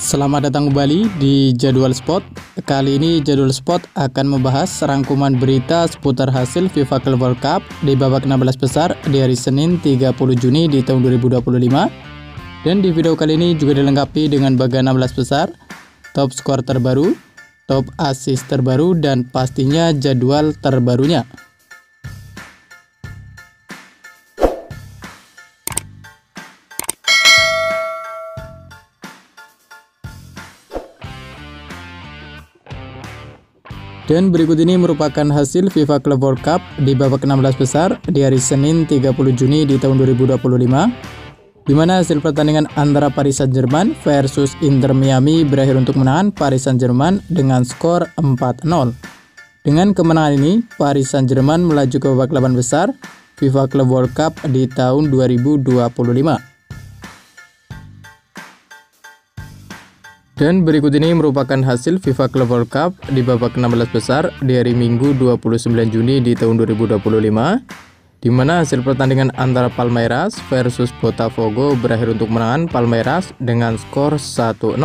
Selamat datang kembali di Jadwal Sport. Kali ini Jadwal Sport akan membahas rangkuman berita seputar hasil FIFA Club World Cup di babak 16 besar di hari Senin 30 Juni di tahun 2025. Dan di video kali ini juga dilengkapi dengan bagian 16 besar, top skor terbaru, top assist terbaru, dan pastinya jadwal terbarunya. Dan berikut ini merupakan hasil FIFA Club World Cup di babak 16 besar di hari Senin 30 Juni di tahun 2025, di mana hasil pertandingan antara Paris Saint-Germain versus Inter Miami berakhir untuk kemenangan Paris Saint-Germain dengan skor 4-0. Dengan kemenangan ini, Paris Saint-Germain melaju ke babak 8 besar FIFA Club World Cup di tahun 2025. Dan berikut ini merupakan hasil FIFA Club World Cup di babak 16 besar di hari Minggu 29 Juni di tahun 2025, di mana hasil pertandingan antara Palmeiras versus Botafogo berakhir untuk kemenangan Palmeiras dengan skor 1-0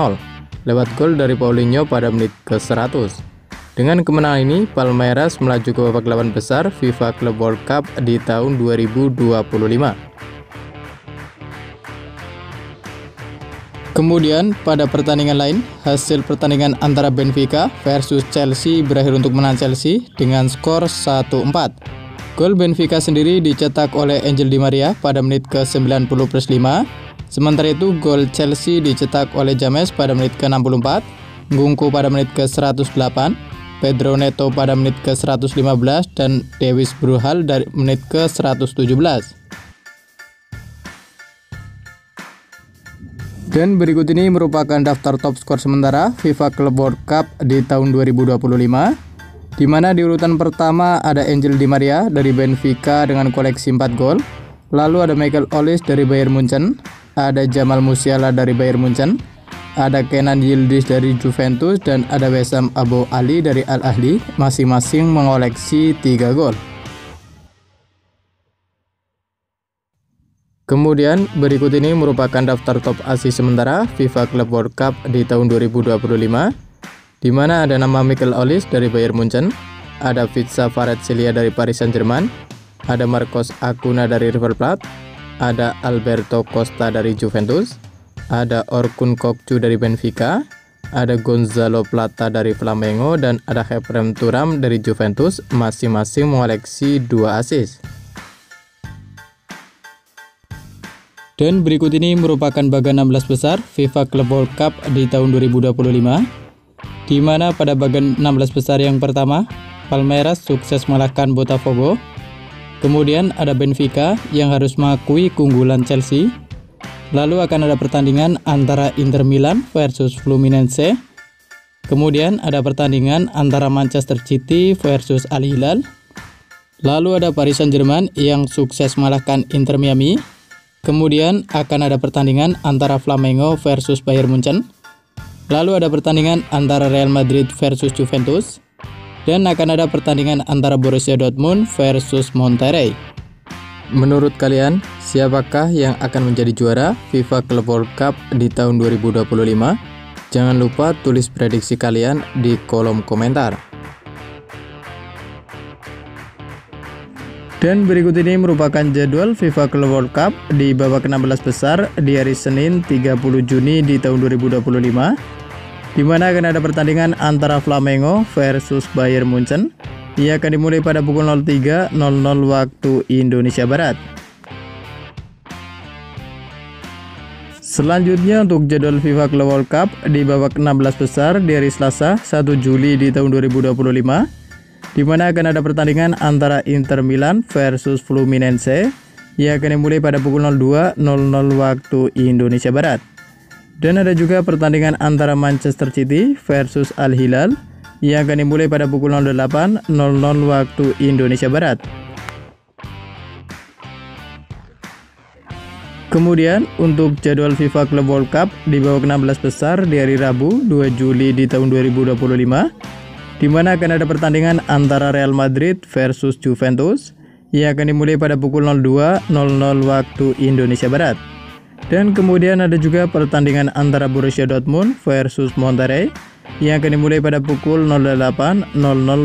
lewat gol dari Paulinho pada menit ke-100. Dengan kemenangan ini, Palmeiras melaju ke babak 8 besar FIFA Club World Cup di tahun 2025. Kemudian pada pertandingan lain, hasil pertandingan antara Benfica versus Chelsea berakhir untuk menang Chelsea dengan skor 1-4. Gol Benfica sendiri dicetak oleh Angel Di Maria pada menit ke-90+5. Sementara itu gol Chelsea dicetak oleh James pada menit ke-64, Nkunku pada menit ke-108, Pedro Neto pada menit ke-115, dan Davis Bruhal dari menit ke-117. Dan berikut ini merupakan daftar top skor sementara FIFA Club World Cup di tahun 2025, di mana di urutan pertama ada Angel Di Maria dari Benfica dengan koleksi 4 gol, lalu ada Michael Olise dari Bayern Munchen, ada Jamal Musiala dari Bayern Munchen, ada Kenan Yildiz dari Juventus, dan ada Wessam Abu Ali dari Al Ahly, masing-masing mengoleksi 3 gol. Kemudian berikut ini merupakan daftar top assist sementara FIFA Club World Cup di tahun 2025, di mana ada nama Michael Olise dari Bayern Munchen, ada Vitsa Kvaratskhelia dari Paris Saint-Germain, ada Marcos Acuna dari River Plate, ada Alberto Costa dari Juventus, ada Orkun Kokcu dari Benfica, ada Gonzalo Plata dari Flamengo, dan ada Khéphren Thuram dari Juventus, masing-masing mengoleksi 2 assist. Dan berikut ini merupakan bagian 16 besar FIFA Club World Cup di tahun 2025, di mana pada bagian 16 besar yang pertama, Palmeiras sukses mengalahkan Botafogo. Kemudian ada Benfica yang harus mengakui keunggulan Chelsea. Lalu akan ada pertandingan antara Inter Milan versus Fluminense. Kemudian ada pertandingan antara Manchester City versus Al Hilal. Lalu ada Paris Saint-Germain yang sukses mengalahkan Inter Miami. Kemudian akan ada pertandingan antara Flamengo versus Bayern Munchen. Lalu ada pertandingan antara Real Madrid versus Juventus. Dan akan ada pertandingan antara Borussia Dortmund versus Monterrey. Menurut kalian, siapakah yang akan menjadi juara FIFA Club World Cup di tahun 2025? Jangan lupa tulis prediksi kalian di kolom komentar. Dan berikut ini merupakan jadwal FIFA Club World Cup di babak 16 besar di hari Senin 30 Juni di tahun 2025, di mana akan ada pertandingan antara Flamengo versus Bayern Munchen. Ia akan dimulai pada pukul 03.00 waktu Indonesia Barat. Selanjutnya untuk jadwal FIFA Club World Cup di babak 16 besar di hari Selasa 1 Juli di tahun 2025, di mana akan ada pertandingan antara Inter Milan versus Fluminense. Ia akan dimulai pada pukul 02.00 waktu Indonesia Barat. Dan ada juga pertandingan antara Manchester City versus Al Hilal. Ia akan dimulai pada pukul 08.00 waktu Indonesia Barat. Kemudian untuk jadwal FIFA Club World Cup di babak 16 besar di hari Rabu 2 Juli di tahun 2025, di mana akan ada pertandingan antara Real Madrid versus Juventus. Ia akan dimulai pada pukul 02.00 waktu Indonesia Barat. Dan kemudian ada juga pertandingan antara Borussia Dortmund versus Monterrey yang akan dimulai pada pukul 08.00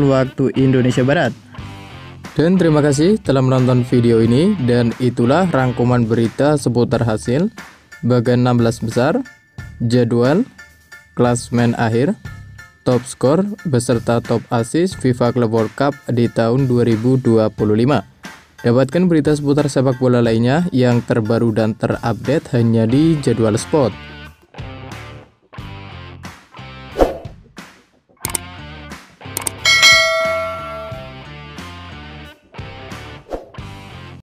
waktu Indonesia Barat. Dan terima kasih telah menonton video ini, dan itulah rangkuman berita seputar hasil bagan 16 besar, jadwal, klasmen akhir, top skor, beserta top assist FIFA Club World Cup di tahun 2025. Dapatkan berita seputar sepak bola lainnya yang terbaru dan terupdate hanya di Jadwal Sport.